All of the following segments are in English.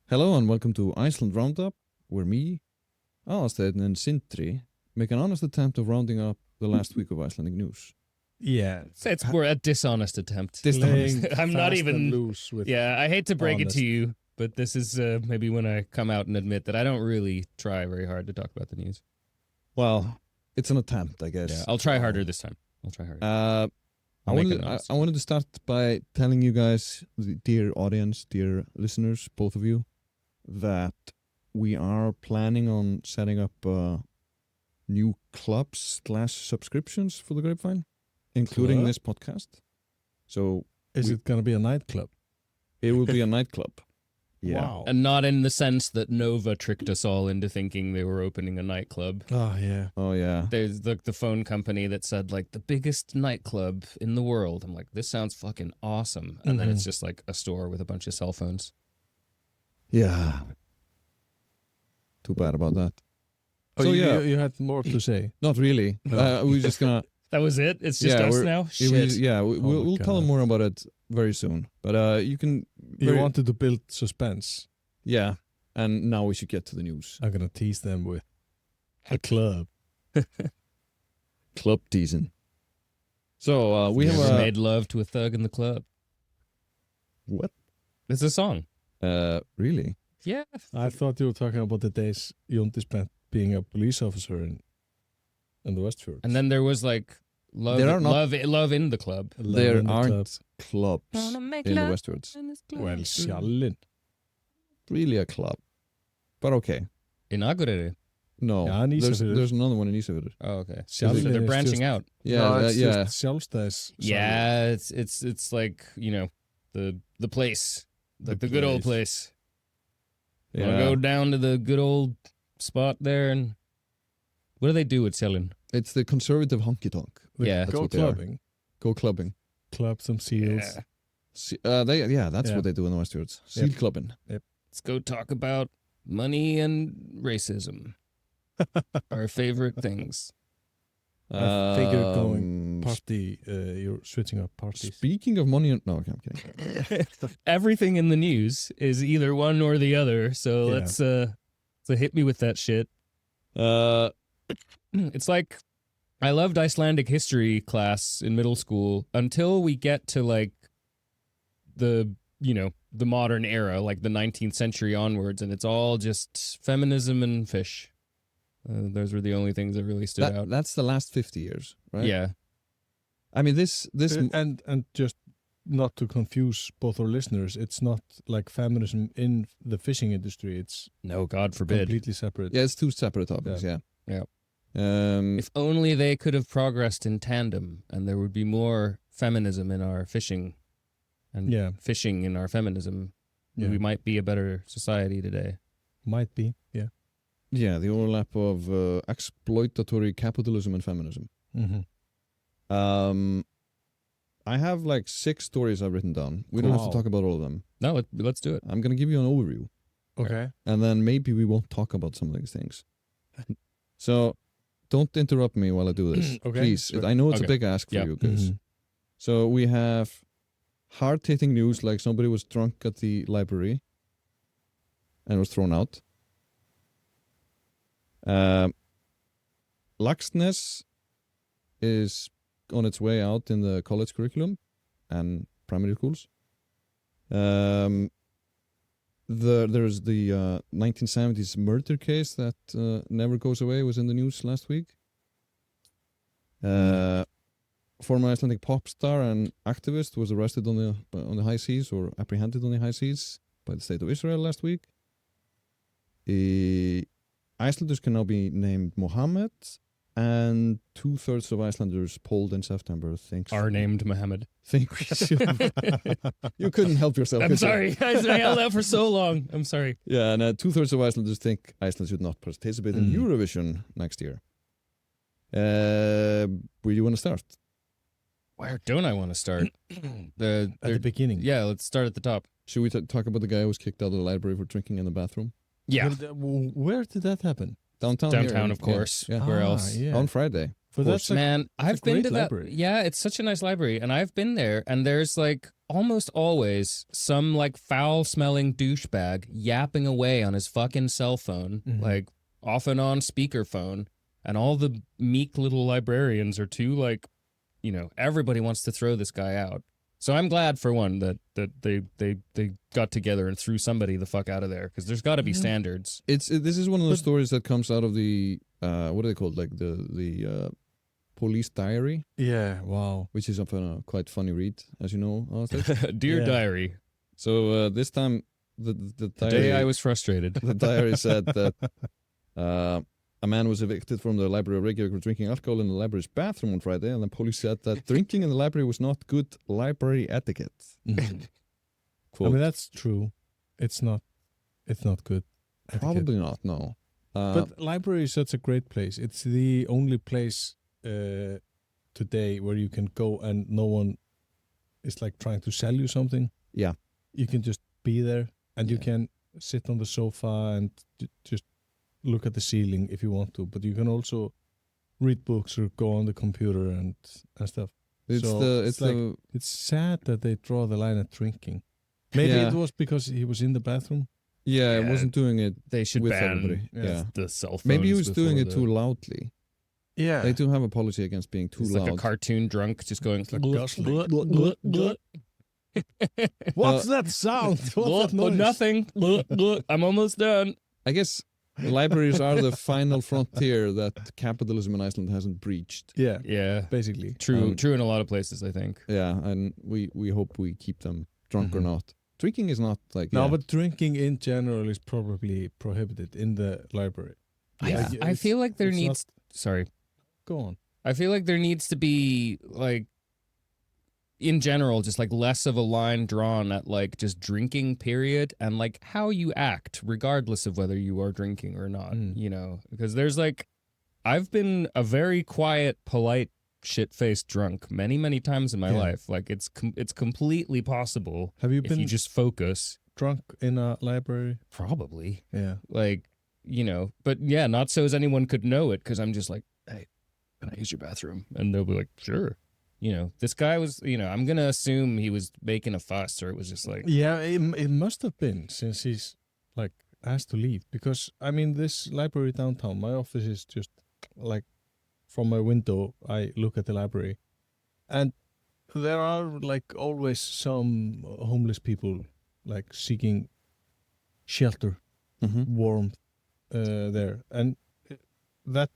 Hello and welcome to Iceland Roundup, where me, Aðalsteinn and Sindri make an honest attempt of rounding up the last week of Icelandic news. Yeah. We're a dishonest attempt. I'm not even loose with I hate to break honest. it to you, but this is maybe when I come out and admit that I don't really try very hard to talk about the news. Well, it's an attempt, I guess. Yeah, I'll try harder this time. I'll try harder. I wanted to start by telling you guys, dear audience, dear listeners, both of you, that we are planning on setting up new clubs/subscriptions for the Grapevine, including this podcast. So, is it going to be a nightclub? It will be a nightclub. Yeah. Wow. And not in the sense that Nova tricked us all into thinking they were opening a nightclub. Oh, yeah. Oh, yeah. There's the phone company that said, like, the biggest nightclub in the world. I'm like, this sounds fucking awesome. And then it's just like a store with a bunch of cell phones. Yeah. Too bad about that. Oh, so, you had more to say? Not really. No. We're just going to... That was it? It's just us now? Shit. We'll tell them more about it very soon. But you can... You wanted to build suspense. Yeah, and now we should get to the news. I'm going to tease them with a club. Club teasing. So, we have made love to a thug in the club. What? It's a song. Really? Yeah. I thought you were talking about the days Jónti spent being a police officer in the Westfjords. And then there was like love in the club. There aren't clubs in the Westwards. Well, Sjallinn. Really a club. But okay. In Akureyri? No. Yeah, there's another one in Ísafjörður. Oh, okay. So they're branching out. Yeah, it's yeah. just Sjálfstæðis. Yeah, it's like, you know, the place. Like the good old place. You wanna go down to the good old spot there and what do they do at Sjallinn? It's the conservative honky tonk. Yeah. Go clubbing. Go clubbing. Club some seals. Yeah. That's what they do in the Westwards. Seal clubbing. Yep. Let's go talk about money and racism. Our favorite things. I figure going party, you're switching up parties. Speaking of money, no, okay, I'm kidding. Everything in the news is either one or the other, so let's hit me with that shit. It's like I loved Icelandic history class in middle school until we get to like the modern era, like the 19th century onwards, and it's all just feminism and fish. Those were the only things that really stood out. That's the last 50 years, right? Yeah. I mean, this and just not to confuse both our listeners, it's not like feminism in the fishing industry. It's no, God forbid, completely separate. Yeah, it's two separate topics. Yeah. If only they could have progressed in tandem, and there would be more feminism in our fishing, and fishing in our feminism. Yeah. We might be a better society today. Might be, yeah. Yeah, the overlap of exploitatory capitalism and feminism. Mm-hmm. I have like 6 stories I've written down. We don't have to talk about all of them. No, let's do it. I'm going to give you an overview. Okay. And then maybe we won't talk about some of these things. So don't interrupt me while I do this. Okay. Please. Sure. I know it's a big ask for you guys. So we have hard-hitting news like somebody was drunk at the library and was thrown out. Laxness is on its way out in the college curriculum and primary schools. There's the 1970s murder case that never goes away, was in the news last week. Former Icelandic Popstar and activist was arrested on the high seas, or apprehended on the high seas by the state of Israel last week. Icelanders can now be named Mohammed, and 2/3 of Icelanders polled in September are named Mohammed. Think we should. You couldn't help yourself. I'm sorry, guys. I held out for so long. I'm sorry. Yeah, and 2/3 of Icelanders think Iceland should not participate in Eurovision next year. Where do you want to start? Where don't I want to start? At the beginning. Yeah, let's start at the top. Should we talk about the guy who was kicked out of the library for drinking in the bathroom? Yeah. Where did that happen? Downtown here, of course. Yeah. Where else? Yeah. On Friday. But that's man, I've been to that. library. Yeah, it's such a nice library, and I've been there, and there's like almost always some like foul-smelling douchebag yapping away on his fucking cell phone, like often on speakerphone, and all the meek little librarians are too like, everybody wants to throw this guy out. So I'm glad for one that they got together and threw somebody the fuck out of there, because there's got to be standards. This is one of those stories that comes out of the what are they called, like the police diary. Yeah, wow. Which is often a quite funny read, as you know, Aðalsteinn. Dear diary. So this time the diary, day I was frustrated. The diary said that a man was evicted from the library of Reykjavík for drinking alcohol in the library's bathroom on Friday, and the police said that drinking in the library was not good library etiquette. I mean, that's true. It's not good etiquette. Probably not, no. But library is such a great place. It's the only place today where you can go and no one is like trying to sell you something. Yeah. You can just be there and you can sit on the sofa and just look at the ceiling if you want to, but you can also read books or go on the computer and stuff. It's sad that they draw the line at drinking. Maybe it was because he was in the bathroom. Yeah, it wasn't doing it. They should with ban everybody. the cell phones. Maybe he was doing it too loudly. Yeah, they do have a policy against being too loud. Like a cartoon drunk, just going. What's that sound? What's that noise? Nothing. I'm almost done. I guess libraries are the final frontier that capitalism in Iceland hasn't breached. Yeah, basically. True in a lot of places, I think. Yeah, and we hope we keep them drunk or not. Drinking is not like... No, but drinking in general is probably prohibited in the library. Yeah. I feel like there needs... Sorry. Go on. I feel like there needs to be, like, in general, just like less of a line drawn at like just drinking, period, and like how you act, regardless of whether you are drinking or not, because there's like, I've been a very quiet, polite, shit-faced drunk many, many times in my life. Like it's completely possible. Have you if been you just focus drunk in a library? Probably. Yeah. Like, but yeah, not so as anyone could know it, because I'm just like, hey, can I use your bathroom? And they'll be like, sure. This guy was, I'm going to assume he was making a fuss, or it was just like... Yeah, it must have been, since he's, like, asked to leave. Because, I mean, this library downtown, my office is just, like, from my window, I look at the library. And there are, like, always some homeless people, like, seeking shelter, warmth there. And that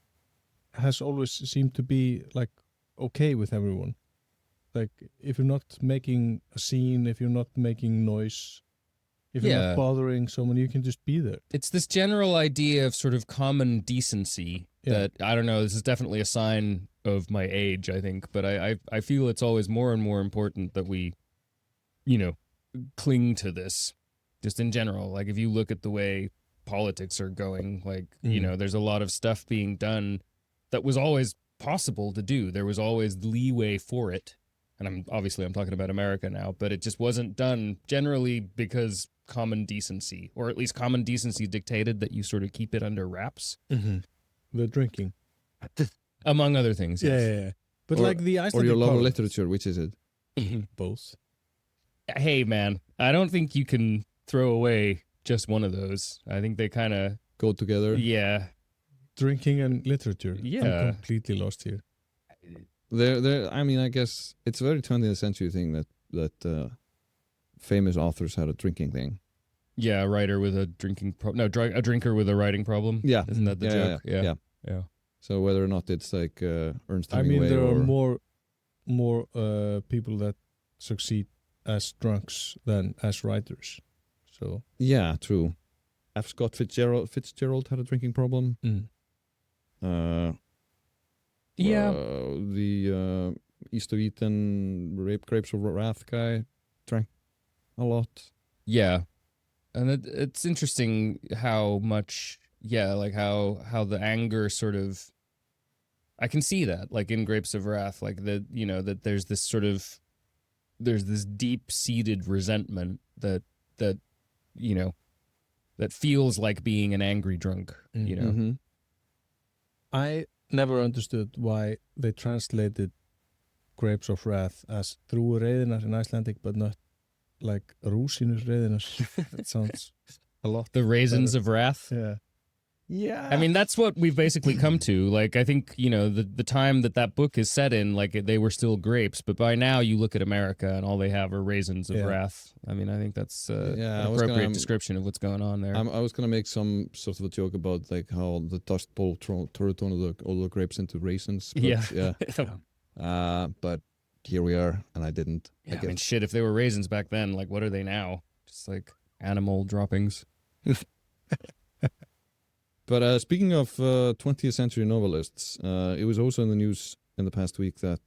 has always seemed to be, like, okay with everyone. Like, if you're not making a scene, if you're not making noise, if you're not bothering someone, you can just be there. It's this general idea of sort of common decency that, I don't know, this is definitely a sign of my age, I think, but I feel it's always more and more important that we, cling to this, just in general. Like, if you look at the way politics are going, like, there's a lot of stuff being done that was always possible to do. There was always leeway for it, and I'm talking about America now, but it just wasn't done generally because common decency, or at least common decency dictated that you sort of keep it under wraps. The drinking, among other things. Yeah. But like the Icelandic or your love of literature, which is it? Both. Hey man, I don't think you can throw away just one of those. I think they kind of go together. Yeah. Drinking and literature. Yeah. I'm completely lost here. I mean, I guess it's a very 20th century thing that famous authors had a drinking thing. Yeah, a writer with a drinking a drinker with a writing problem. Yeah. Isn't that the joke? Yeah. So whether or not it's like Ernst Hemingway, I mean, there are more people that succeed as drunks than as writers. So yeah, true. F. Scott Fitzgerald had a drinking problem. The East of Eden Grapes of Wrath guy drank a lot. Yeah, and it's interesting how much, like how the anger sort of, I can see that, like in Grapes of Wrath, like that there's this sort of, there's this deep-seated resentment that feels like being an angry drunk, I never understood why they translated Grapes of Wrath as Þrúgur reiðinnar in Icelandic, but not like rúsínur reyðinar. It sounds a lot. The raisins of wrath. Yeah. Yeah. I mean, that's what we've basically come to. Like, I think, the time that book is set in, like, they were still grapes, but by now you look at America and all they have are raisins of wrath. I mean, I think that's an appropriate description of what's going on there. I was going to make some sort of a joke about, like, how the Dust Bowl turned all the grapes into raisins. But, yeah. But here we are, and I didn't. Yeah, I mean, shit, if they were raisins back then, like, what are they now? Just, like, animal droppings. But speaking of 20th century novelists, it was also in the news in the past week that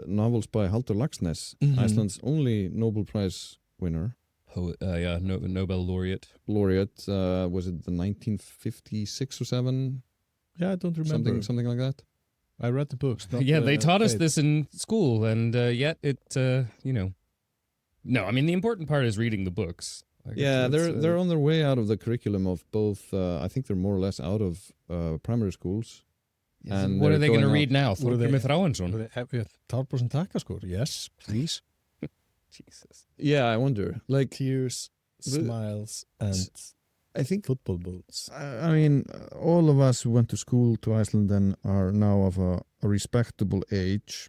novels by Halldór Laxness, Iceland's only Nobel Prize winner. Nobel laureate. Was it the 1956 or 7? Yeah, I don't remember. Something like that. I read the books. They taught us this in school, and yet it, No, I mean, the important part is reading the books. Like they're on their way out of the curriculum of both. I think they're more or less out of primary schools. Yes, and what are they going to read now? Have 12% takkaskor? Yes, please. Jesus. Yeah, I wonder. Like tears, smiles, and I think football boots. I mean, all of us who went to school to Iceland and are now of a respectable age.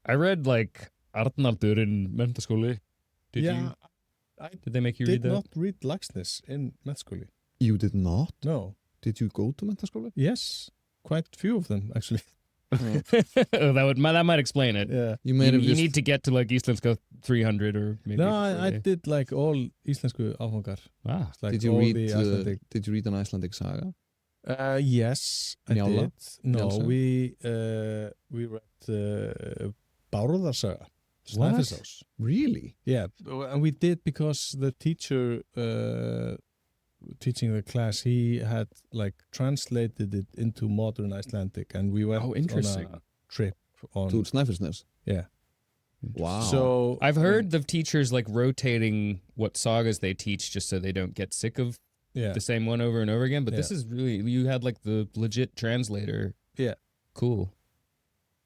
I read like Arnaldur in mentaskóli. Did you? Did they make you read that? I did not read Laxness in mentaskóli. You did not? No. Did you go to mentaskóli? Yes, quite few of them actually. That might explain it. Yeah, you need to get to like Íslenska 300 or maybe. No, I did like all Íslensku áfangar. Like did you read an Icelandic saga? Yes, I did. No, we read Bárðar saga. What? Really? Yeah, and we did because the teacher teaching the class, he had like translated it into modern Icelandic, and we went on a trip on to Snæfellsnes. Yeah. Wow. So I've heard of teachers like rotating what sagas they teach just so they don't get sick of the same one over and over again. But this is really, you had like the legit translator. Yeah. Cool.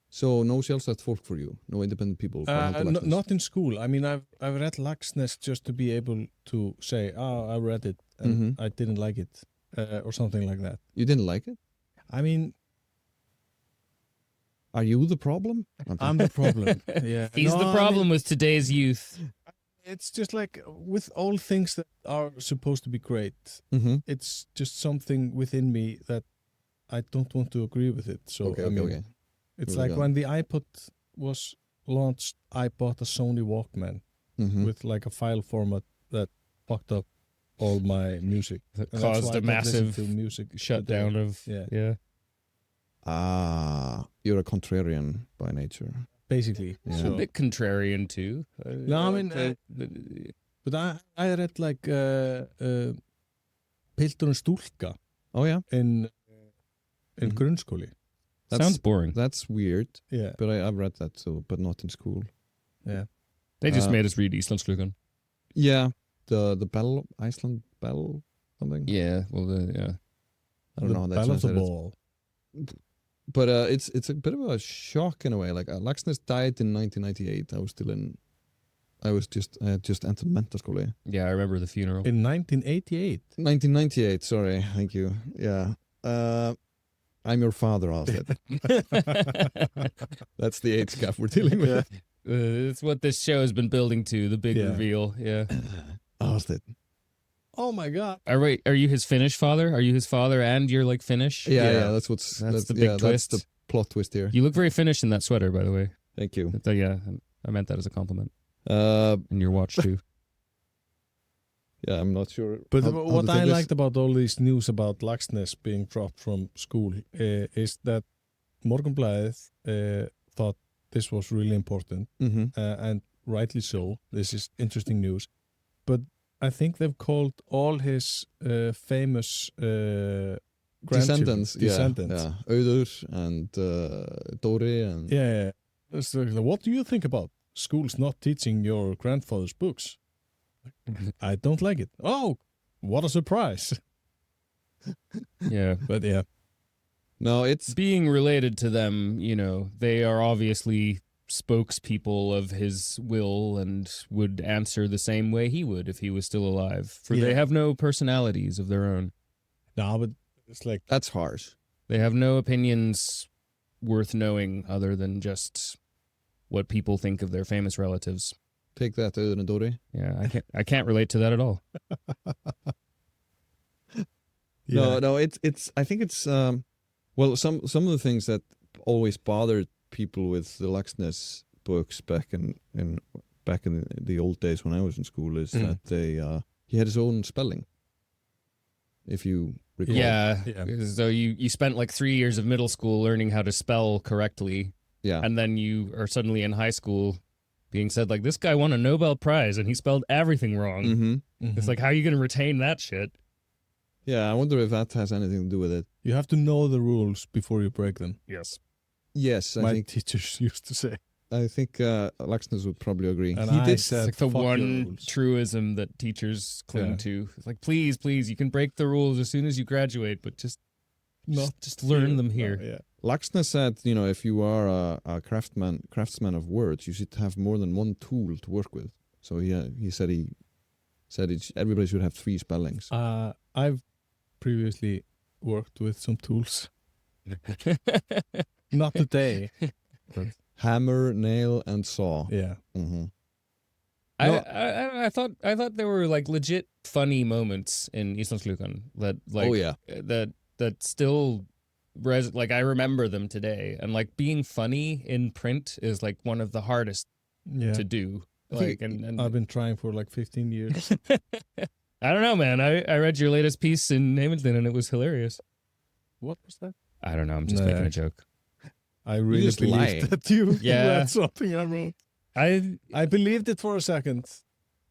So no sjálfstætt folk for you, no independent people. Not in school. I mean, I've read Laxness just to be able to say, I read it and I didn't like it, or something like that. You didn't like it? I mean, are you the problem? I'm the problem. Yeah, he's the problem with today's youth. It's just like with all things that are supposed to be great. It's just something within me that I don't want to agree with it. So okay. It's like when the iPod was launched, I bought a Sony Walkman with like a file format that fucked up all my music. That caused a massive shutdown of... Yeah. You're a contrarian by nature. Basically. Yeah. So, a bit contrarian too. No, I mean... but I read like Pilturinn stúlka. Oh yeah? In grunnskóli. Sounds boring. That's weird. Yeah. But I've read that too, but not in school. Yeah. They just made us read Íslandsklukkan. Yeah. The bell, Iceland bell, something. Yeah. Well, I don't know how that bell of the ball. But it's a bit of a shock in a way. Like Laxness died in 1998. I had just entered mentaskóli. Yeah, I remember the funeral. In 1988. 1998. Sorry. Thank you. Yeah. I'm your father, Aðalsteinn. That's the age gap we're dealing with. It's what this show has been building to, the big reveal. Yeah. Aðalsteinn. Oh my God. Are you his Finnish father? Are you his father and you're like Finnish? Yeah, that's the big twist. That's the plot twist here. You look very Finnish in that sweater, by the way. Thank you. Yeah, I meant that as a compliment. And your watch too. Yeah, I'm not sure. But what I liked about all these news about Laxness being dropped from school is that Morgunblaðið thought this was really important, and rightly so. This is interesting news. But I think they've called all his famous descendants. Yeah. Auður and Dóri. And yeah. What do you think about schools not teaching your grandfather's books? I don't like it. Oh, what a surprise. Yeah. But yeah. No, it's being related to them, they are obviously spokespeople of his will and would answer the same way he would if he was still alive. For they Yeah. have no personalities of their own. No, but it's like That's harsh. They have no opinions worth knowing other than just what people think of their famous relatives. Take that, Auðun and Dori. Yeah, I can't relate to that at all. No, it's. I think it's. Well, some of the things that always bothered people with the Laxness books back in the old days when I was in school is that he had his own spelling. If you recall. Yeah. Yeah. So you spent like 3 years of middle school learning how to spell correctly, Yeah. and then you are suddenly in high school being said like, this guy won a Nobel Prize and he spelled everything wrong. Mm-hmm. It's like, how are you going to retain that shit? Yeah, I wonder if that has anything to do with it. you have to know the rules before you break them. Yes. Yes, My I think teachers used to say. Laxness would probably agree. And He I did. It's said, like the "Fuck your one rules." truism that teachers cling Yeah. to. It's like, please, you can break the rules as soon as you graduate, but just learn them here. Yeah. Laxness said, if you are a craftsman of words, you should have more than one tool to work with. So he said everybody should have 3 spellings. I've previously worked with some tools. Not today. Hammer, nail, and saw. Yeah. Mm-hmm. I thought there were like legit funny moments in Íslandsklukkan that like Oh yeah. that still like I remember them today, and like being funny in print is like one of the hardest Yeah. to do. I think Like and I've been trying for like 15 years. I don't know, man. I read your latest piece in Heimildin and it was hilarious. What was that? I don't know. I'm just No. making a joke. I really just believed lie. that you Yeah. read something I wrote. I believed it for a second.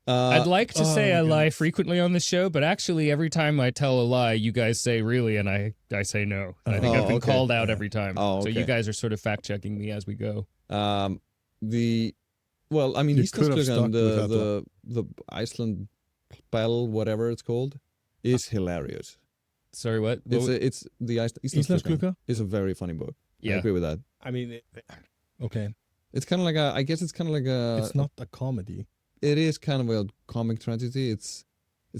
I'd like to say oh I my lie God. frequently on this show, but actually every time I tell a lie, you guys say really, and I say no. And I think Oh, I've been okay. called out Yeah. every time. Oh, So you okay. guys are sort of fact checking me as we go. Well, I mean, You could have Íslandsklukkan, stuck with that the Iceland bell, whatever it's called, is hilarious. Sorry, what? It's the Íslandsklukkan Íslandsklukka? is a very funny book. I Yeah. agree with that. I mean, okay. It's kind of like I guess it's kind of like It's not a comedy. it is kind of a comic tragedy. It's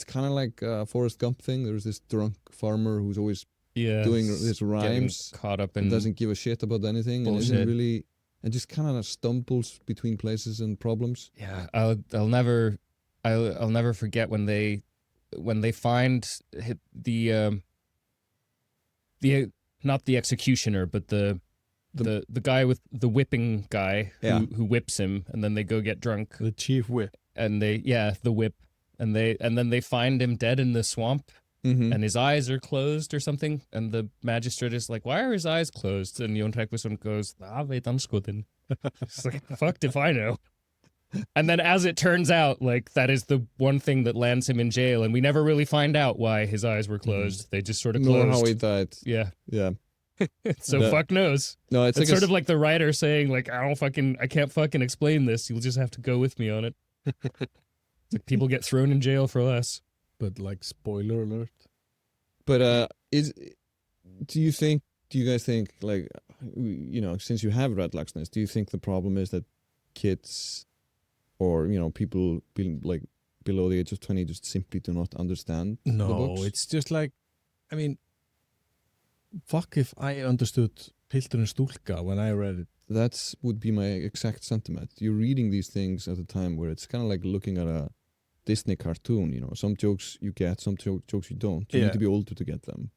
kind of like a Forrest Gump thing. There's this drunk farmer who's always Yeah. doing his Getting rhymes caught up and in doesn't give a shit about anything and isn't bullshit. really and just kind of stumbles between places and problems. Yeah, I'll never forget when they find the not the executioner, but the guy with the whipping guy Yeah. who whips him, and then they go get drunk, The chief whip. and the whip, and then they find him dead in the swamp, Mm-hmm. and his eyes are closed or something, and the magistrate is like, why are his eyes closed? And Jón Trausti Sigurðarson goes, veit anskotin. It's like, fucked if I know. And then as it turns out, like that is the one thing that lands him in jail, and we never really find out why his eyes were closed. They just sort of Nor closed. how he died. Yeah. Yeah. So No. fuck knows. No, It's like sort of like the writer saying, like, I can't fucking explain this. You'll just have to go with me on it. It's like people get thrown in jail for less. But like, spoiler alert. But do you guys think, like, since you have read Laxness, do you think the problem is that kids or people like below the age of 20 just simply do not understand the No, books? it's just like, I mean, fuck if I understood Pilturinn Stúlka when I read it. That would be my exact sentiment. You're reading these things at a time where it's kind of like looking at a Disney cartoon. Some jokes you get, some jokes you don't. You Yeah. need to be older to get them.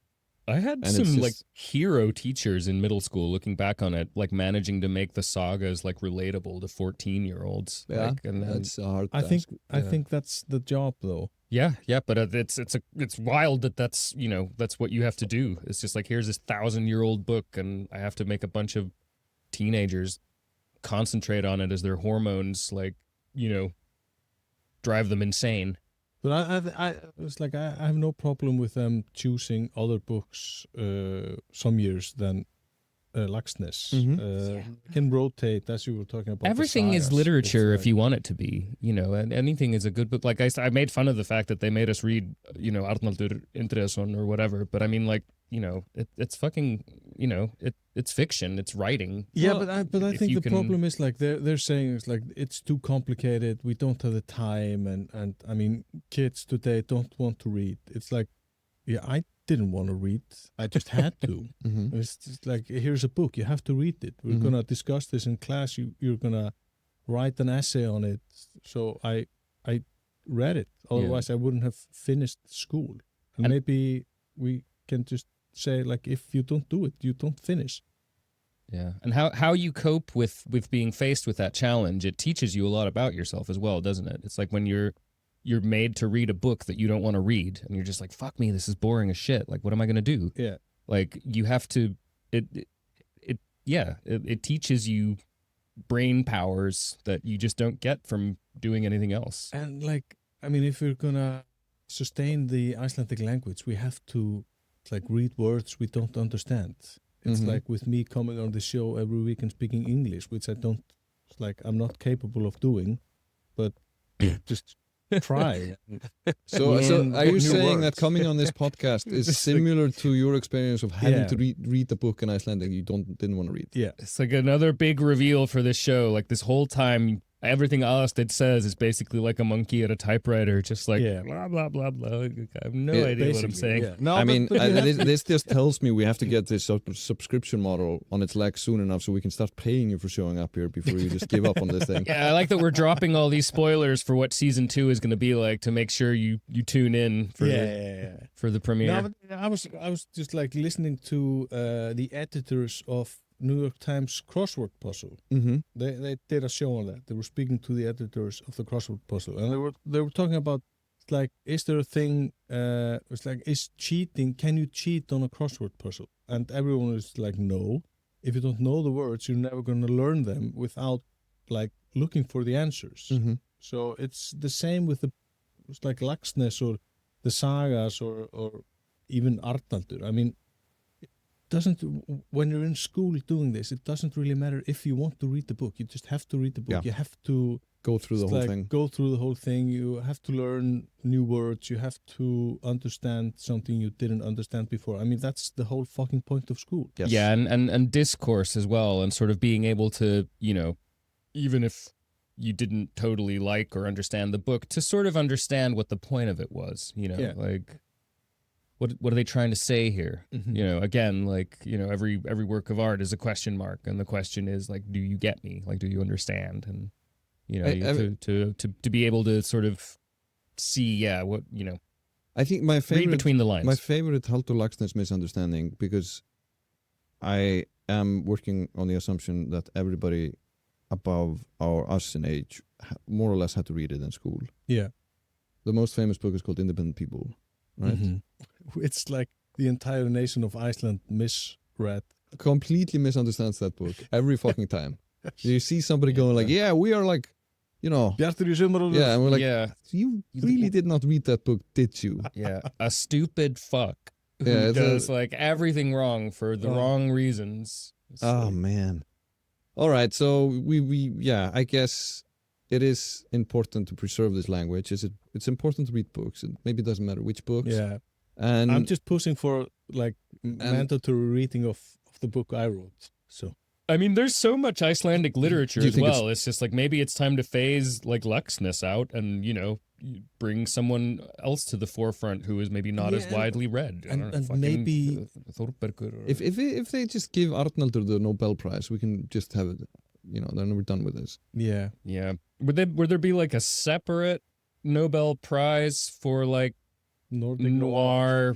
I had And it's some just- like hero teachers in middle school looking back on it, like managing to make the sagas like relatable to 14-year-olds. Yeah, Like, and then, that's a hard I task. think that's the job though. yeah, but it's wild that's that's what you have to do. It's just like, here's this 1,000-year-old book, and I have to make a bunch of teenagers concentrate on it as their hormones like drive them insane. But I it's like I have no problem with them choosing other books some years than Laxness. Can rotate, as you were talking about. the Everything is sagas. literature It's if you want it to be, and anything is a good book. Like I made fun of the fact that they made us read, Arnaldur Indriðason or whatever, but I mean, like, it's fucking, it's fiction, it's writing. Yeah, Well, but I if think you the can- problem is like they're saying it's like it's too complicated. We don't have the time, and I mean kids today don't want to read. It's like, yeah, I didn't want to read. I just had to. Mhm. It's just like, here's a book. You have to read it. We're Mhm. gonna discuss this in class. You're gonna write an essay on it. So I read it. Otherwise, I wouldn't have finished school. And And- maybe we can just say like, if you don't do it, you don't finish. Yeah, and how you cope with being faced with that challenge, it teaches you a lot about yourself as well, doesn't it? It's like when you're made to read a book that you don't want to read, and you're just like, fuck me, this is boring as shit. Like, what am I gonna do? Yeah. Like, you have to. It teaches you brain powers that you just don't get from doing anything else. And like, I mean, if we're gonna sustain the Icelandic language, we have to like read words we don't understand. It's Mhm. like with me coming on the show every week and speaking English, which I don't, it's like I'm not capable of doing, but just try. So Learn are you new saying that words. coming on this podcast is Just like- similar to your experience of having Yeah. to read the book in Icelandic you didn't want to read? Yeah. It's like another big reveal for this show. Like, this whole time, everything Aðalsteinn says is basically like a monkey at a typewriter, just like Yeah. blah blah blah blah. I have no Yeah, idea what I'm Basically, saying. yeah. No, I but- mean, but you have this just tells me we have to get this subscription model on its legs soon enough so we can start paying you for showing up here before you just give up on this thing. Yeah, I like that we're dropping all these spoilers for what season 2 is going to be like to make sure you tune in for for the premiere. No, but I was just like listening to the editors of New York Times crossword puzzle. Mm-hmm. They did a show on that. They were speaking to the editors of the crossword puzzle, and they were talking about like, is there a thing? It's like, is cheating? Can you cheat on a crossword puzzle? And everyone is like, no. If you don't know the words, you're never going to learn them without like looking for the answers. Mm-hmm. So it's the same with it's like Laxness or the sagas or even Arnaldur. I mean, when you're in school doing this, it doesn't really matter if you want to read the book. You just have to read the book. Yeah. You have to Go through the whole thing. Go through the whole thing. You have to learn new words. You have to understand something you didn't understand before. I mean, that's the whole fucking point of school. Yes. Yeah, and discourse as well, and sort of being able to, even if you didn't totally like or understand the book, to sort of understand what the point of it was, Yeah. like what are they trying to say here? Mhm. Again, like, every work of art is a question mark, and the question is like, do you get me? Like, do you understand? And to be able to sort of see, what I think my read favorite between the lines. my favorite Halldór Laxness misunderstanding, because I am working on the assumption that everybody above us in age more or less had to read it in school. Yeah. The most famous book is called Independent People, right? Mhm. It's like the entire nation of Iceland misread. Completely misunderstands that book every fucking time. You see somebody going like, yeah, we are like, Bjartur í sumarúlfur. yeah, and we're like, yeah, you really did not read that book, did you? yeah, a stupid fuck who Yeah, it's does like everything wrong for the wrong reasons. It's Oh like- man. All right, so I guess it is important to preserve this language. It's important to read books, and maybe it doesn't matter which books. Yeah. And I'm just pushing for like mandatory reading of the book I wrote. So I mean, there's so much Icelandic literature Do you as think well. It's just like, maybe it's time to phase like Laxness out and, bring someone else to the forefront who is maybe not as Yeah, widely read. I and- don't know, and fucking maybe- Þórbergur or- if they just give Arnaldur the Nobel Prize, we can just have it. Then we're done with this. yeah. yeah. Would there be like a separate Nobel Prize for like Nordic noir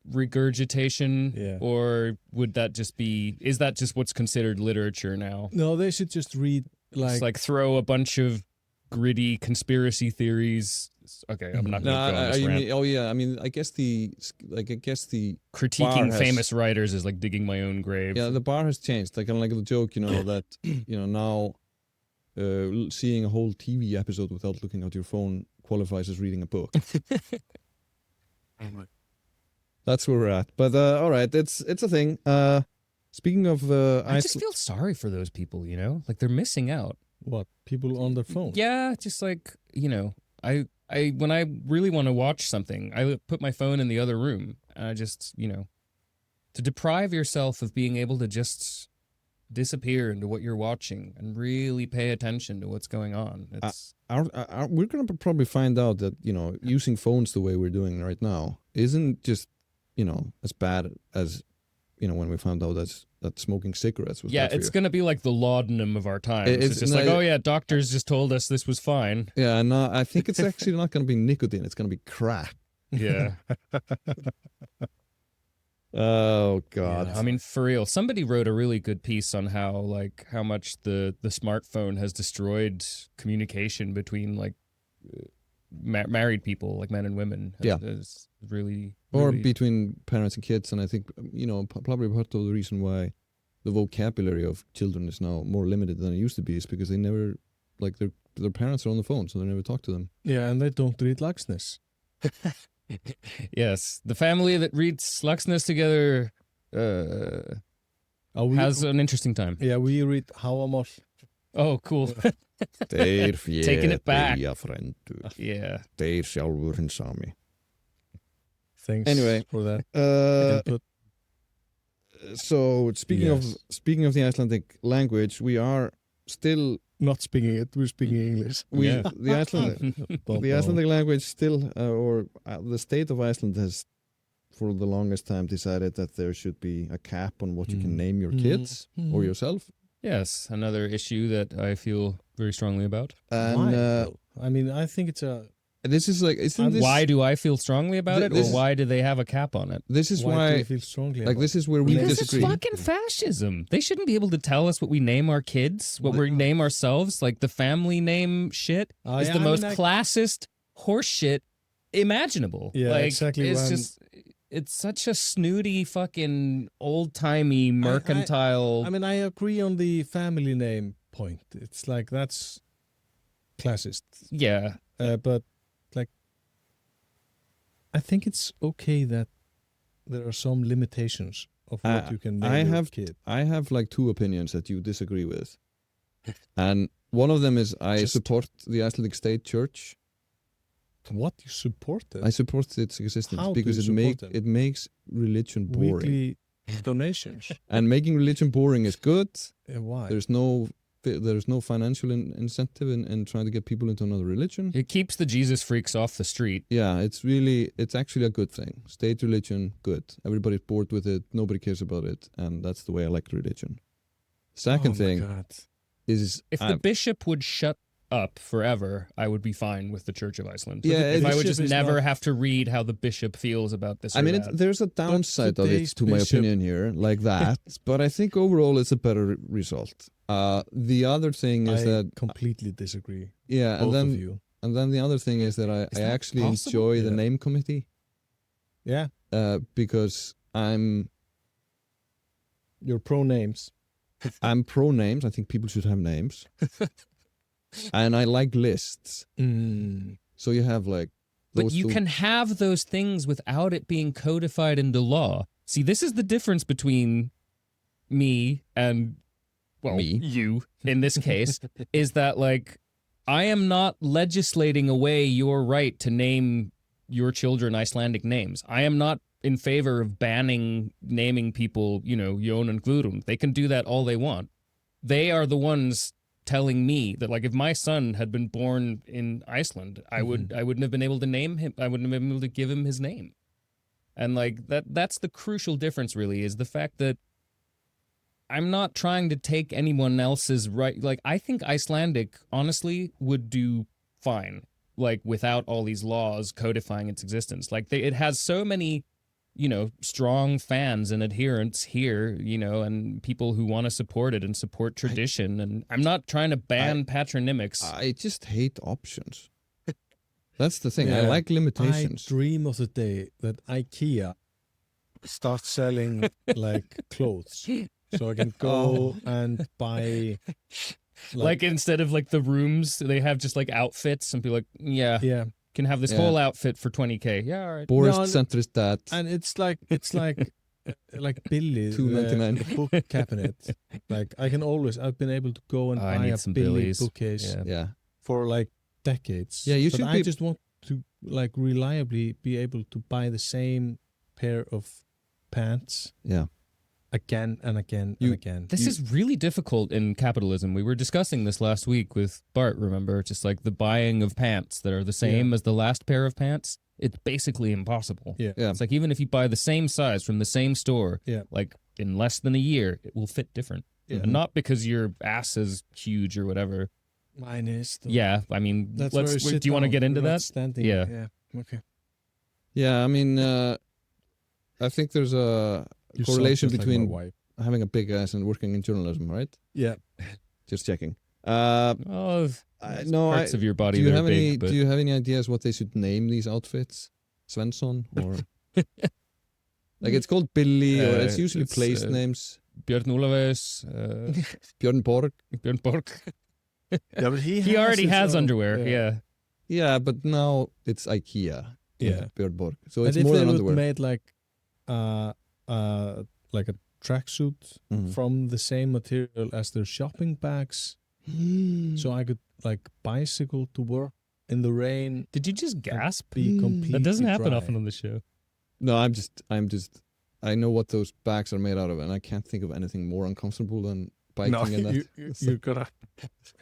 regurgitation? Yeah. Or would that just be, is that just what's considered literature now? No, they should just read Just like throw a bunch of gritty conspiracy theories. Okay, I'm not going to go on this rant. I mean, I guess the Critiquing bar has- famous writers is like digging my own grave. the bar has changed. Like kind of like the joke, that now seeing a whole TV episode without looking at your phone qualifies as reading a book. That's where we're at. But all right, it's a thing. Speaking of I just feel sorry for those people, like they're missing out. what? People on their phone. Yeah, just like, I when I really want to watch something, I put my phone in the other room and I just, to deprive yourself of being able to just disappear into what you're watching and really pay attention to what's going on. It's We're going to probably find out that, using phones the way we're doing right now isn't just, as bad as, when we found out that smoking cigarettes was bad for it's you. going to be like the laudanum of our times. It's just doctors just told us this was fine. Yeah, and I think it's actually not going to be nicotine. It's going to be crack. Yeah. Oh, God. Yeah, I mean, for real, somebody wrote a really good piece on how much the smartphone has destroyed communication between married people, like men and women. It's really, or between parents and kids. And I think, probably part of the reason why the vocabulary of children is now more limited than it used to be is because they never, their parents are on the phone, so they never talk to them. Yeah, and they don't read Laxness. Yes, the family that reads Laxness together has an interesting time. Yeah, we read Háamál. Oh, cool. Taking it back. Yeah. Þeir sjálfur hinn sami. Thanks for that. So speaking of the Icelandic language, we are still not speaking it. We're speaking English. The Icelandic language still, the state of Iceland has, for the longest time, decided that there should be a cap on what you can name your kids or yourself. Yes, another issue that I feel very strongly about. And I mean, I think it's a. This is why do I feel strongly about it, or why do they have a cap on it? This is why do you feel strongly about this is where we because disagree. It's fucking fascism. They shouldn't be able to tell us what we name our kids, what we name ourselves. Like the family name shit is the most classist horse shit imaginable. Yeah, exactly. It's such a snooty fucking old-timey mercantile. I mean, I agree on the family name point. It's like that's classist. Yeah. But I think it's okay that there are some limitations of what you can name your kid. I have two opinions that you disagree with. And one of them is I support the Icelandic State Church. What? You support it? I support its existence because it makes religion boring. Weekly donations. And making religion boring is good. Why? There's no financial incentive in trying to get people into another religion. It keeps the Jesus freaks off the street. Yeah, it's actually a good thing. State religion, good. Everybody's bored with it. Nobody cares about it. And that's the way I like religion. Second thing is... If the bishop would shut up forever, I would be fine with the Church of Iceland. Yeah, if I would just never have to read how the bishop feels about this. There's a downside of it, to my opinion here, like that. But I think overall it's a better result. The other thing is that completely disagree. Yeah, both of you. And then the other thing is that I actually enjoy the name committee. Yeah. Because you're pro names. I'm pro names. I think people should have names. And I like lists. So you have but you can have those things without it being codified into law. See, this is the difference between me and you in this case, is that I am not legislating away your right to name your children Icelandic names. I am not in favor of banning naming people, Jón and Guðrún. They can do that all they want. They are the ones telling me that if my son had been born in Iceland, I wouldn't have been able to name him. I wouldn't have been able to give him his name. And that's the crucial difference really, is the fact that I'm not trying to take anyone else's right. I think Icelandic honestly would do fine, without all these laws codifying its existence. It has so many, strong fans and adherents here, and people who want to support it and support tradition. And I'm not trying to ban patronymics. I just hate options. That's the thing. I like limitations. I dream of the day that IKEA starts selling clothes. So I can go and buy... instead of the rooms, they have just outfits and be yeah. Can have this whole outfit for 20K. Yeah, all right. Boris centrist that. And it's like Billy, $2.99 the book cabinet. I've been able to go and buy a Billy bookcase for decades. Yeah, but I just want to reliably be able to buy the same pair of pants Yeah. again and again and again. This is really difficult in capitalism. We were discussing this last week with Bart, remember? Just like the buying of pants that are the same as the last pair of pants. It's basically impossible. Yeah. Yeah. It's like even if you buy the same size from the same store, Yeah. like in less than a year, it will fit different. Yeah. And not because your ass is huge or whatever. Mine is. Though. Yeah, I mean, That's where let's. we sit Do you want to down. get into We're not that? Standing. Yeah. Yeah. Okay. Yeah, I mean, I think there's a You correlation sound just like my between wife. having a big ass and working in journalism, right? Yeah. Just checking. Oh, parts of your body do you that have are any? big, but Do you have any ideas what they should name these outfits? Svensson or like it's called Billy, or it's usually place names. Björn Ólafs, Björn Borg. Björn Borg. Yeah, but He already has underwear. Yeah. Yeah, but now it's IKEA. Yeah. Björn Borg. So And it's if more they than would underwear. made like a tracksuit Mhm. from the same material as their shopping bags, so I could like bicycle to work in the rain. Did you just gasp? Be completely That doesn't happen dry. often on the show. No, I know what those bags are made out of, and I can't think of anything more uncomfortable than biking No, in that. you gotta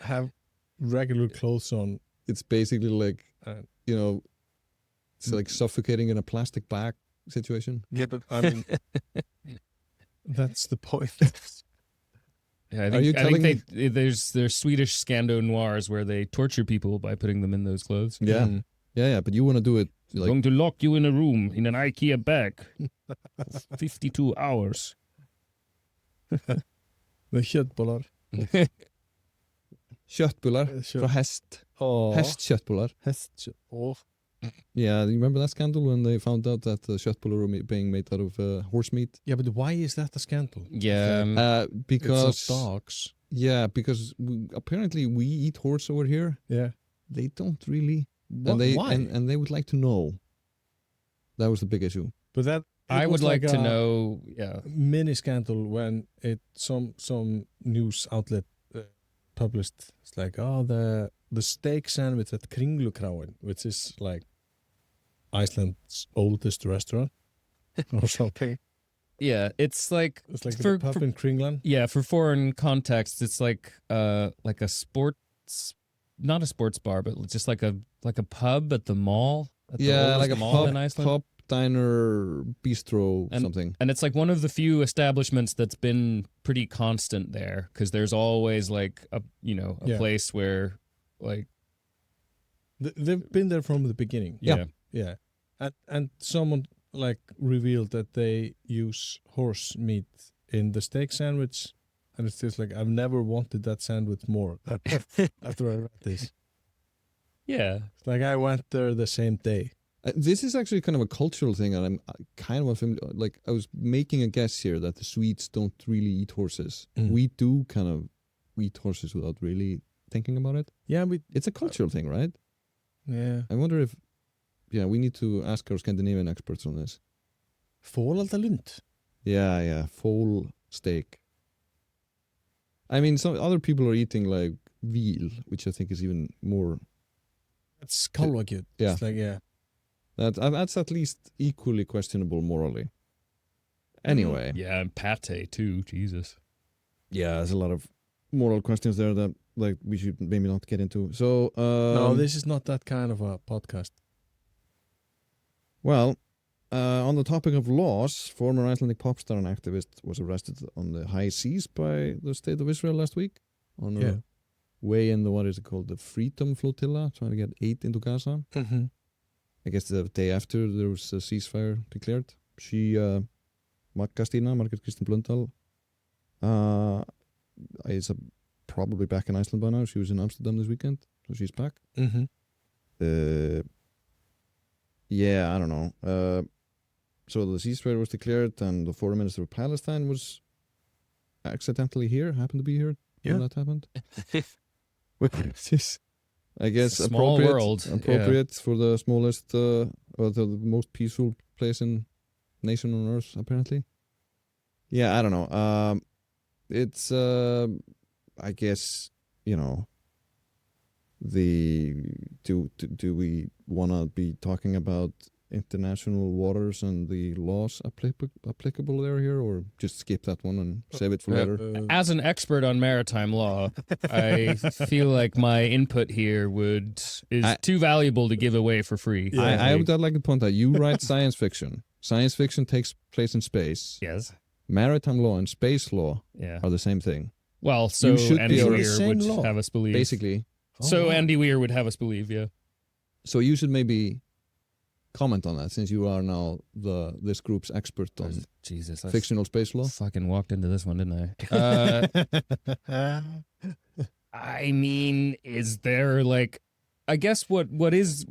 have regular clothes on. It's basically like, Uh, it's like suffocating in a plastic bag situation. Yeah, but I mean, that's the point. Yeah, Are you I think telling there's Swedish Scando Noirs where they torture people by putting them in those clothes. Yeah. Mm. Yeah, but you want to do it like Going to lock you in a room in an IKEA bag. 52 hours. The kjötbollar. kjöttbullar fra hest. Oh. Hestkjöttbullar. Hestkjött. Oh. Yeah, you remember that scandal when they found out that the kjöttbullar were being made out of horse meat? Yeah, but why is that a scandal? Yeah. Because it's not dogs. Yeah, because apparently we eat horse over here. Yeah. They don't really. Why? And they would like to know. That was the big issue. But that I would like to a know. Yeah. mini scandal when some news outlet published. It's like, oh, the steak sandwich at Kringlukrauen, which is like Iceland's oldest restaurant or something. Yeah, it's like It's like For- the pub for- in Kringlan. yeah, for foreign context, it's like a sports, not a sports bar, but just like a pub at the mall. At the Yeah, oldest like a mall in Iceland. pub, diner, bistro, something. And it's like one of the few establishments that's been pretty constant there, because there's always like a Yeah. place where like They've been there from the beginning. yeah. Yeah. And someone like revealed that they use horse meat in the steak sandwich, and it's just like, I've never wanted that sandwich more after I read this. Yeah. It's like I went there the same day. This is actually kind of a cultural thing, and I'm kind of like I was making a guess here that the Swedes don't really eat horses. Mm. We do kind of eat horses without really thinking about it. Yeah, It's a cultural thing, right? yeah. I wonder if, we need to ask our Scandinavian experts on this. Fålaldarlund. Yeah, full steak. I mean, some other people are eating like veal, which I think is even more. That's kalvakjöt. Yeah. It's like, yeah. That's at least equally questionable morally. Anyway, Yeah, and pate too. Jesus. yeah, there's a lot of moral questions there that like we should maybe not get into. So, No, this is not that kind of a podcast. well, on the topic of laws, former Icelandic popstar and activist was arrested on the high seas by the state of Israel last week on Yeah. a way in the, what is it called, the Freedom Flotilla, trying to get aid into Gaza. Mm-hmm. I guess the day after there was a ceasefire declared. She, Margrét Kristín Blöndal, is probably back in Iceland by now. She was in Amsterdam this weekend, so she's back. Mm-hmm. Yeah, I don't know. So the ceasefire was declared, and the foreign minister of Palestine was accidentally here, happened to be here when that happened. Which is, I guess, Small appropriate. world, Appropriate for the smallest, or the most peaceful place in nation on earth, apparently. Yeah, I don't know. It's, I guess, do we want to be talking about international waters and the laws applicable there here, or just skip that one and save it for later? As an expert on maritime law, I feel like my input here is too valuable to give away for free. Yeah. I would like to point out, you write science fiction. Science fiction takes place in space. Yes. Maritime law and space law Yeah. are the same thing. Well, so Andy Weir would have us believe. Basically. Andy Weir would have us believe, yeah. So you should maybe comment on that, since you are now this group's expert on fictional space law. Fucking walked into this one, didn't I? I mean, is there like, I guess what is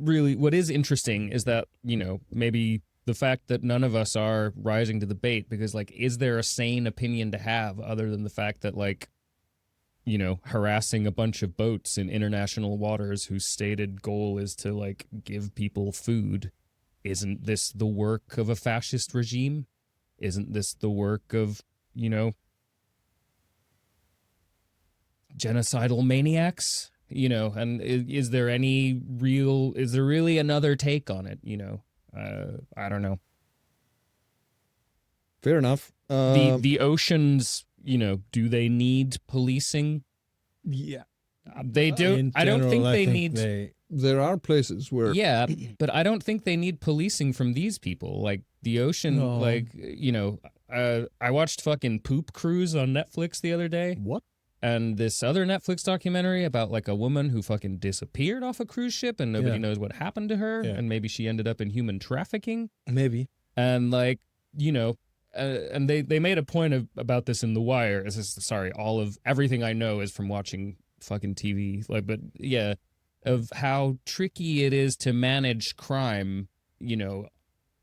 interesting is that, you know, maybe the fact that none of us are rising to the bait, because like, is there a sane opinion to have other than the fact that, like, you know, harassing a bunch of boats in international waters whose stated goal is to like give people food? Isn't this the work of a fascist regime? Isn't this the work of, you know, genocidal maniacs? You know, and is there really another take on it? You know, I don't know. Fair enough. The oceans, you know, do they need policing? Yeah. They don't. I don't think they need. There are places where... Yeah, but I don't think they need policing from these people. Like, the ocean, like, you know, I watched fucking Poop Cruise on Netflix the other day. What? And this other Netflix documentary about, like, a woman who fucking disappeared off a cruise ship and nobody knows what happened to her. Yeah. And maybe she ended up in human trafficking. Maybe. And, like, you know... and they made a point about this in The Wire. Everything I know is from watching fucking TV. Like, but yeah... of how tricky it is to manage crime, you know,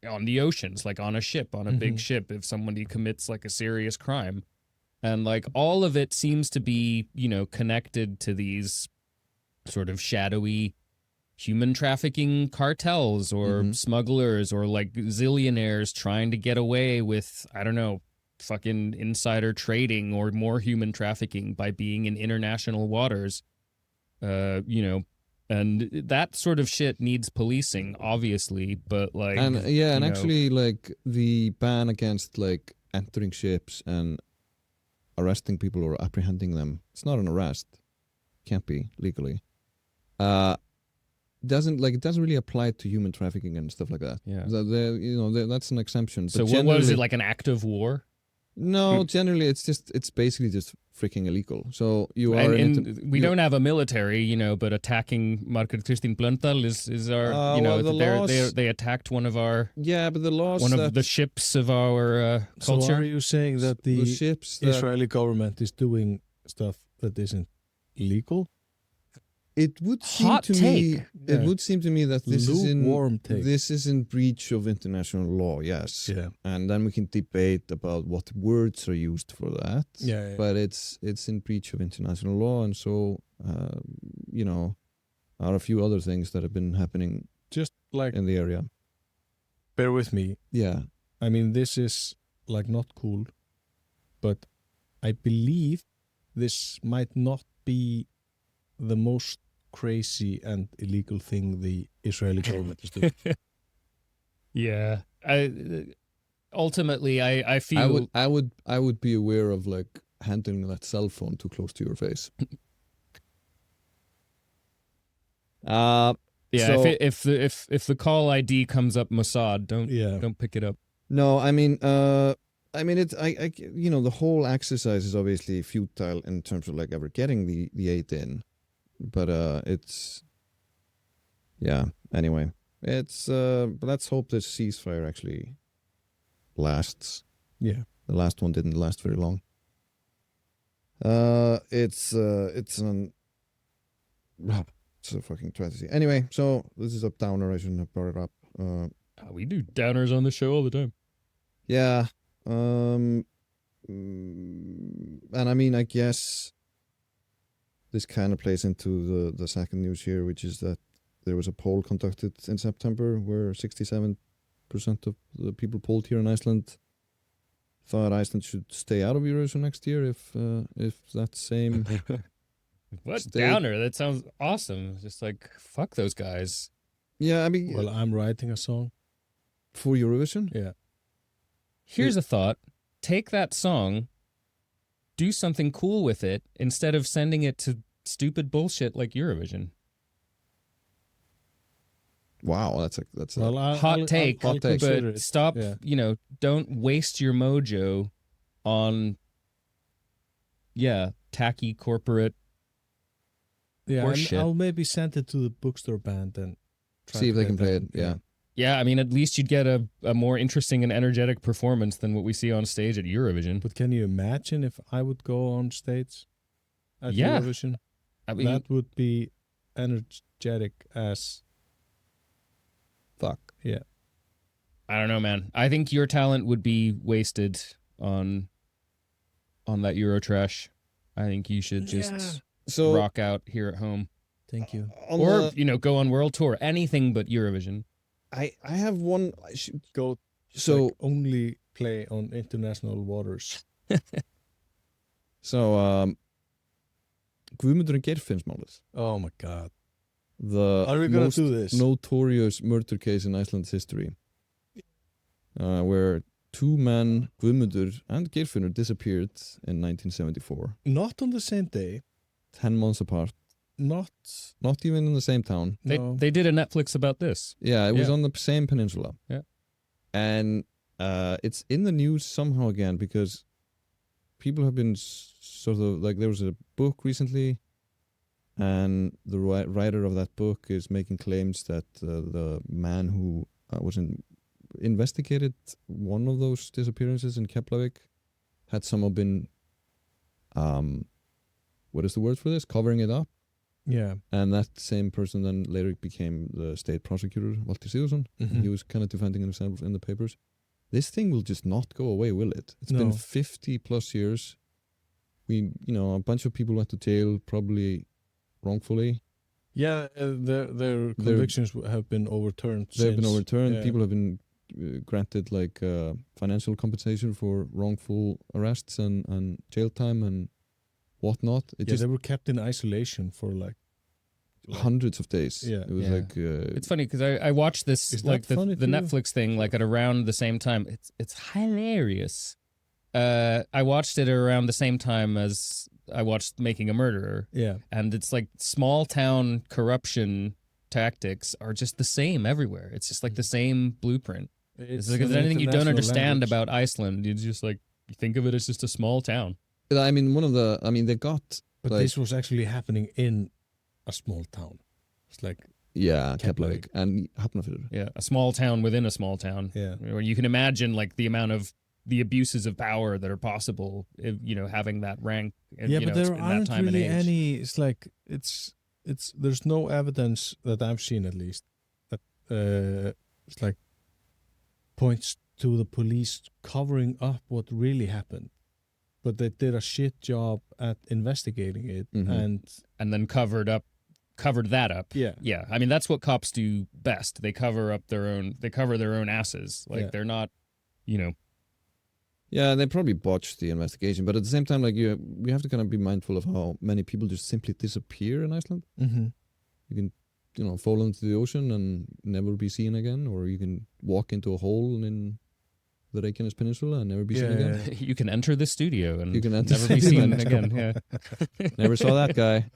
on the oceans, like on a ship, on a big ship, if somebody commits like a serious crime. And like all of it seems to be, you know, connected to these sort of shadowy human trafficking cartels or smugglers or like zillionaires trying to get away with, I don't know, fucking insider trading or more human trafficking by being in international waters. You know, and that sort of shit needs policing, obviously, but like... And actually, like, the ban against, like, entering ships and arresting people or apprehending them, it's not an arrest. Can't be, legally. It doesn't really apply to human trafficking and stuff like that. Yeah. That's an exemption. So what was it, like an act of war? No, generally it's basically just freaking illegal. So you are... we don't have a military, you know, but attacking Margrét Kristín Blöndal is our, you know, they attacked one of our... Yeah, but the laws... One of the ships of our culture. So are you saying that the Israeli government is doing stuff that isn't legal? It would seem to me. It would seem to me that this is in breach of international law. Yes. Yeah. And then we can debate about what words are used for that. Yeah. But it's in breach of international law, and so you know, are a few other things that have been happening just like in the area. Bear with me. Yeah. I mean, this is like not cool, but I believe this might not be the most crazy and illegal thing the Israeli government is doing. Yeah, ultimately I feel I would be aware of like handling that cell phone too close to your face. Yeah, so, if the call ID comes up Mossad, don't pick it up. No, I mean it's you know, the whole exercise is obviously futile in terms of like ever getting the aid in. But it's anyway, it's let's hope this ceasefire actually lasts. Yeah, the last one didn't last very long. It's a fucking tragedy. Anyway, so this is a downer. I shouldn't have brought it up. We do downers on the show all the time. Yeah. And I mean, I guess this kind of plays into the second news here, which is that there was a poll conducted in September where 67% of the people polled here in Iceland thought Iceland should stay out of Eurovision next year if that same... What downer? That sounds awesome. Just like, fuck those guys. Yeah, I mean... Well, I'm writing a song. For Eurovision? Yeah. Here's a thought. Take that song, do something cool with it, instead of sending it to stupid bullshit like Eurovision. Wow, that's a Well, hot take, I'll hot take. consider but it. stop, Yeah. Don't waste your mojo on, tacky corporate. Yeah, and horseshit. I'll maybe send it to the bookstore band and try see to if they get can play it. them, Yeah. Yeah, I mean, at least you'd get a more interesting and energetic performance than what we see on stage at Eurovision. But can you imagine if I would go on stage at Yeah. Eurovision? I mean, That would be energetic as Fuck. yeah. I don't know, man. I think your talent would be wasted on that Euro trash. I think you should just So rock out here at home. Thank you. on Or, the- go on world tour. Anything but Eurovision. I have one. Go So like, only play on international waters. so Guðmundur and Geirfinnsmálið, Oh my god. the Are we gonna most do this? notorious murder case in Iceland's history, where two men, Guðmundur and Geirfinnur, disappeared in 1974, Not on the same day. 10 months apart, Not not even in the same town. no. They did a Netflix about this. Yeah, it was Yeah. on the same peninsula. Yeah. And it's in the news somehow again because people have been sort of like, there was a book recently and the writer of that book is making claims that the man who investigated one of those disappearances in Keflavik had somehow been, what is the word for this? Covering it up. yeah. And that same person then later became the state prosecutor, Valtýr Sigurðarson. Mhm. He was kind of defending himself in the papers. This thing will just not go away, will it? It's been No. 50 plus years. A bunch of people went to jail, probably wrongfully. Yeah, their convictions have been overturned. They've been since. overturned. Yeah. People have been granted like financial compensation for wrongful arrests and jail time and whatnot. It just they were kept in isolation for like hundreds of days. Yeah. It was Yeah. like It's funny because I watched this, Is like that funny the to you? Netflix thing, like at around the same time. It's hilarious. I watched it around the same time as I watched Making a Murderer. yeah. And it's like small town corruption tactics are just the same everywhere. It's just like the same blueprint. It's like if an there's anything you don't international understand language. about Iceland, you just like you think of it as just a small town. I mean, they got But like, this was actually happening in a small town. It's like yeah, Keflavik. Keflavik and Hafnarfjörður. Yeah, a small town within a small town. yeah. Where you can imagine like the amount of the abuses of power that are possible, if, having that rank. And, Yeah, you but know, there in that aren't time really and age. any. It's like it's there's no evidence that I've seen at least that it's like points to the police covering up what really happened, but they did a shit job at investigating it Mhm. And then covered that up. yeah. Yeah, I mean that's what cops do best. They cover their own asses. Like Yeah. they're not, Yeah, they probably botched the investigation, but at the same time, like you have to kind of be mindful of how many people just simply disappear in Iceland. Mm-hmm. You can, fall into the ocean and never be seen again, or you can walk into a hole in the Reykjanes Peninsula and never be seen again. you can enter the studio and You can enter never be the seen studio. again. Yeah. Never saw that guy.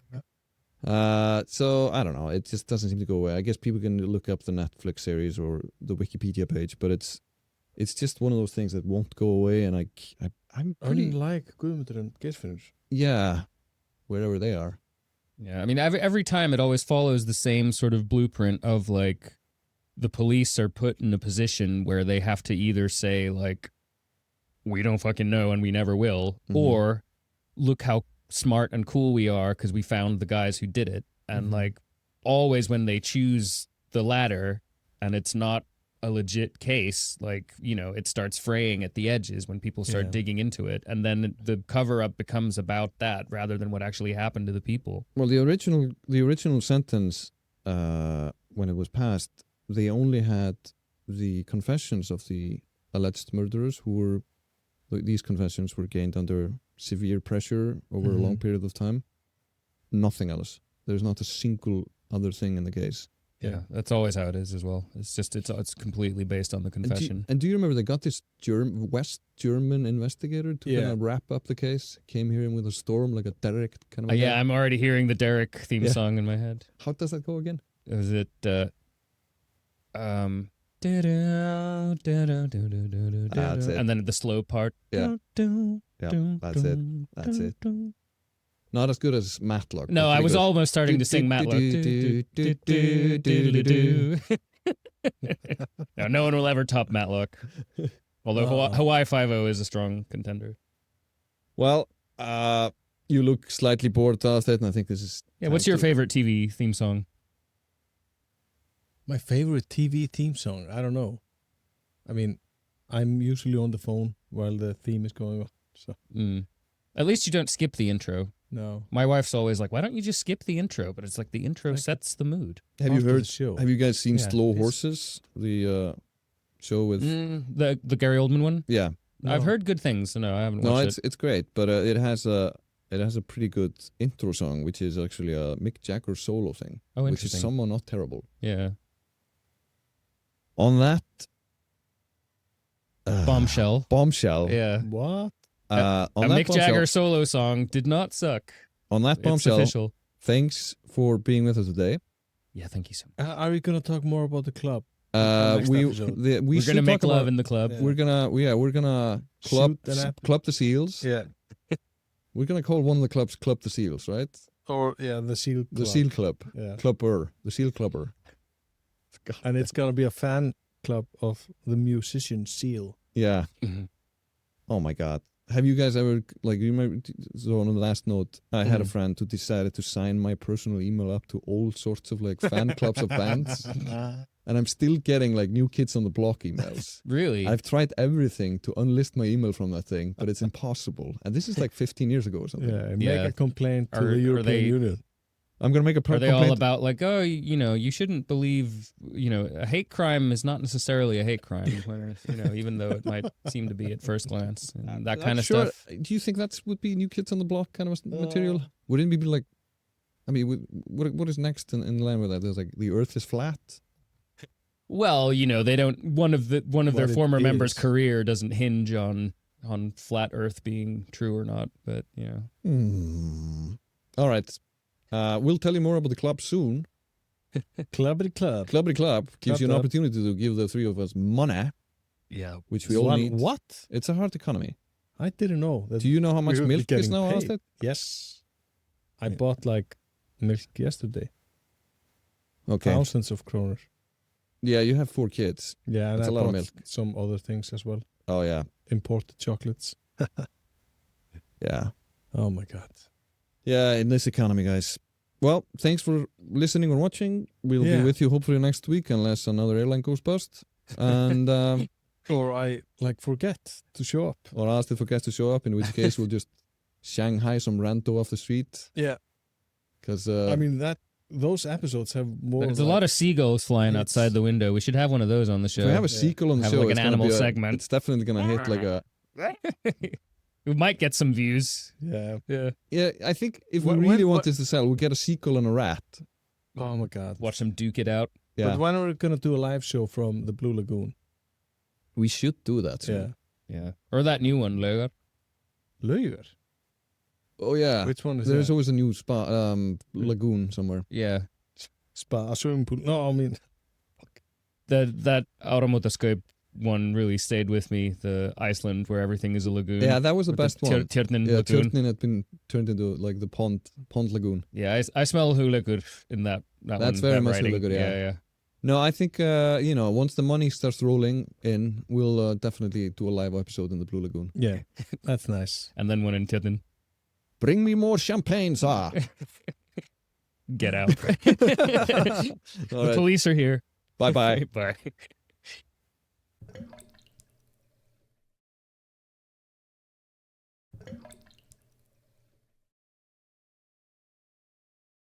So I don't know. It just doesn't seem to go away. I guess people can look up the Netflix series or the Wikipedia page, but it's just one of those things that won't go away. And I'm pretty Unlike Guðmundur and Geirfinnur. yeah, wherever they are. Yeah, I mean, every time it always follows the same sort of blueprint of like the police are put in a position where they have to either say like, we don't fucking know and we never will, Mhm. or look how smart and cool we are because we found the guys who did it. And Mhm. like always when they choose the latter and it's not a legit case, like, it starts fraying at the edges when people start Yeah. digging into it. And then the cover up becomes about that rather than what actually happened to the people. Well, the original sentence, when it was passed, they only had the confessions of the alleged murderers these confessions were gained under severe pressure over a long Mhm. period of time. Nothing else. There's not a single other thing in the case. Yeah, that's always how it is as well. It's just it's completely based on the confession. And do you remember they got this West German investigator to kind of wrap up the case? Came here with a storm, like a Derek kind of. Yeah, I'm already hearing the Derek theme song in my head. How does that go again? Is it? That's it. And then the slow part. Yeah. That's it. That's it. Not as good as Matlock. No, I was almost starting to sing Matlock. No one will ever top Matlock. Although Hawaii 5-0 is a strong contender. Well, you look slightly bored, Aðalsteinn. I think this is... Yeah, what's your favorite TV theme song? My favorite TV theme song? I don't know. I mean, I'm usually on the phone while the theme is going on. So. At least you don't skip the intro. No. My wife's always like, why don't you just skip the intro? But it's like the intro sets the mood. Have you guys seen Slow Horses? The show with... the Gary Oldman one? Yeah. No. I've heard good things. No, I haven't watched it. No, it's great, but it has a pretty good intro song, which is actually a Mick Jagger solo thing. Oh, interesting. Which is somehow not terrible. Yeah. On that... Bombshell. Yeah. What? On a that Mick Jagger solo song did not suck. On that bombshell, thanks for being with us today. Yeah, thank you so much. Are we gonna talk more about the club? We're gonna make love in the club. Yeah. We're gonna club the seals. Yeah. We're gonna call one of the clubs Club the Seals, right? Or the seal. The Seal Club. Yeah. The Seal Clubber. And it's gonna be a fan club of the musician Seal. Yeah. Mm-hmm. Oh my God. Have you guys ever, like, you remember, so on the last note, I had a friend who decided to sign my personal email up to all sorts of, like, fan clubs of bands. And I'm still getting, like, New Kids on the Block emails. Really? I've tried everything to unlist my email from that thing, but it's impossible. And this is, like, 15 years ago or something. Yeah, make a complaint to the European Union. I'm going to make a complaint. Are they complaint. all about, like, oh, you shouldn't believe, a hate crime is not necessarily a hate crime, even though it might seem to be at first glance, and that kind of stuff. Do you think that would be New Kids on the Block kind of material? Wouldn't it be like, I mean, what is next in line with that? There's like, the Earth is flat? Well, they don't, one of their former members' career doesn't hinge on flat Earth being true or not, but, All right. We'll tell you more about the club soon. Clubbity Club. Clubbity Club gives you an opportunity to give the three of us money. Yeah. Which we all need. What? It's a hard economy. I didn't know. Do you know how much milk is now, Aðalsteinn? Yes. I bought like milk yesterday. Okay. Thousands of kronor. Yeah, you have 4 kids. Yeah, and that's I a lot of bought milk. Some other things as well. Oh, yeah. Imported chocolates. Yeah. Oh, my God. Yeah, in this economy, guys. Well, thanks for listening or watching. We'll be with you hopefully next week, unless another airline goes bust. And or I forget to show up. Or Aðalsteinn forgets to show up, in which case we'll just Shanghai some rando off the street. Yeah. Because I mean, those episodes have more. There's a lot of seagulls flying outside the window. We should have one of those on the show. If we have a seagull on the show, like an animal segment. It's definitely gonna hit like a. We might get some views. Yeah. Yeah, I think if we really want this to sell, we'll get a seagull and a rat. Oh my God. Watch them duke it out. Yeah. But when are we going to do a live show from the Blue Lagoon? We should do that soon. Yeah. Or that new one, Laugar. Laugar? Oh, yeah. Which one is There's that? always a new spa, lagoon somewhere. Yeah. Spa, a swimming pool. No, I mean... That Áramótaskaup one really stayed with me, the Iceland where everything is a lagoon. Yeah, that was the best one. Tjörnin yeah, lagoon. Tjörnin had been turned into like the pond lagoon. Yeah, I smell Hulagur in that That's one, very that much writing. Hulagur, yeah. Yeah. No, I think, once the money starts rolling in, we'll definitely do a live episode in the Blue Lagoon. Yeah, that's nice. And then one in Tjörnin. Bring me more champagne, sir. Get out. The police are here. Bye-bye. Bye.